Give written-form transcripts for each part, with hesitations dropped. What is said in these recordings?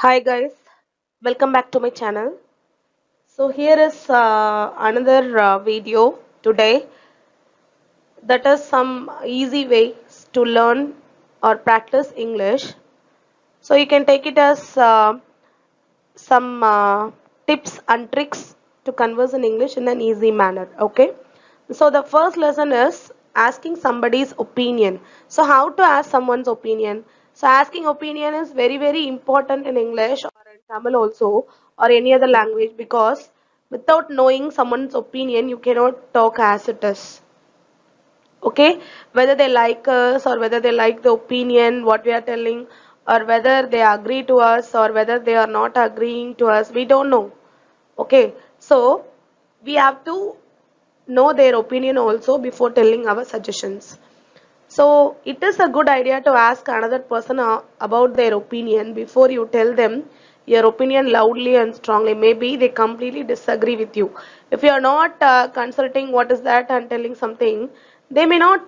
Hi guys, welcome back to my channel. So here is another video today, that is some easy ways to learn or practice English. So you can take it as some tips and tricks to converse in English in an easy manner. Okay. So the first lesson is asking somebody's opinion. So how to ask someone's opinion? So asking opinion is very important in English or in Tamil also or any other language, because without knowing someone's opinion you cannot talk as it is. Okay, whether they like us or whether they like the opinion what we are telling, or whether they agree to us or whether they are not agreeing to us, we don't know. Okay, so we have to know their opinion also before telling our suggestions. So it is a good idea to ask another person about their opinion before you tell them your opinion loudly and strongly. Maybe they completely disagree with you. If you are not consulting what is that and telling something, they may not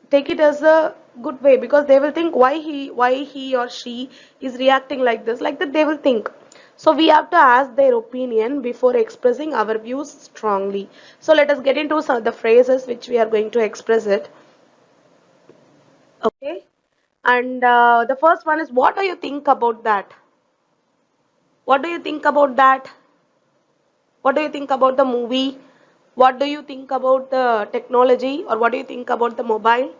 take it as a good way, because they will think why he or she is reacting like this, like that they will think. So we have to ask their opinion before expressing our views strongly. So let us get into some of the phrases which we are going to express it. Okay, and the first one is, what do you think about that? What do you think about that? What do you think about the movie? What do you think about the technology, or what do you think about the mobile?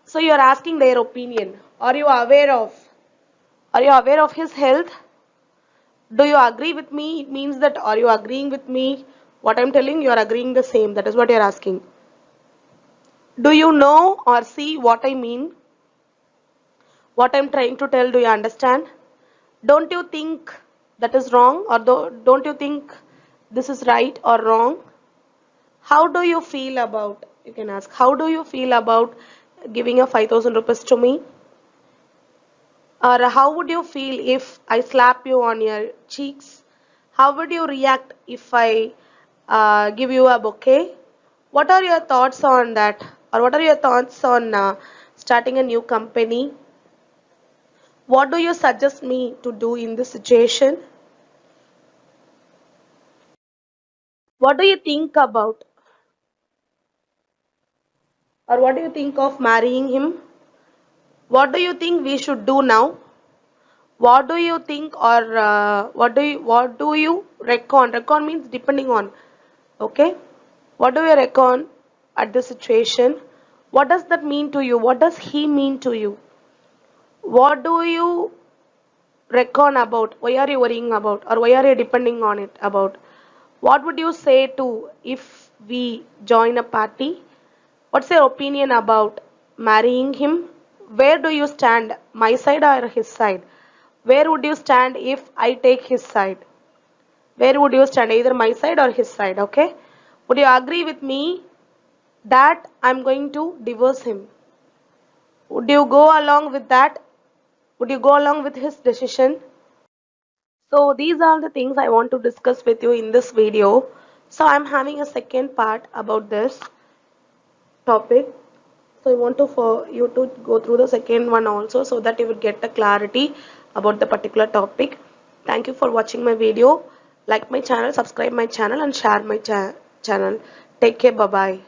So you are asking their opinion. Are you aware of his health? Do you agree with me? It means that, are you agreeing with me? What I'm telling you are agreeing the same. That is what you're asking. Do you know or see what I mean? What I'm trying to tell, do you understand? Don't you think that is wrong, or don't you think this is right or wrong? How do you feel about, you can ask, how do you feel about giving a 5,000 rupees to me? Or how would you feel if I slap you on your cheeks? How would you react if I give you a bouquet? What are your thoughts on that? Or what are your thoughts on starting a new company? What do you suggest me to do in this situation? What do you think about, or what do you think of marrying him? What do you think we should do now? What do you think, or what do you reckon? Reckon means depending on. Okay, what do you reckon at the situation? What does that mean to you? What does he mean to you? What do you reckon about? Why are you worrying about, or why are you depending on it about? What would you say to if we join a party? What's your opinion about marrying him? Where do you stand? My side or his side? Where would you stand if I take his side? Where would you stand? Either my side or his side, okay? Would you agree with me that I'm going to divorce him? Would you go along with that? Would you go along with his decision? So these are the things I want to discuss with you in this video. So I'm having a second part about this topic. So I want to for you to go through the second one also, so that you will get the clarity about the particular topic. Thank you for watching my video. Like my channel, subscribe my channel and share my channel. Take care. Bye bye.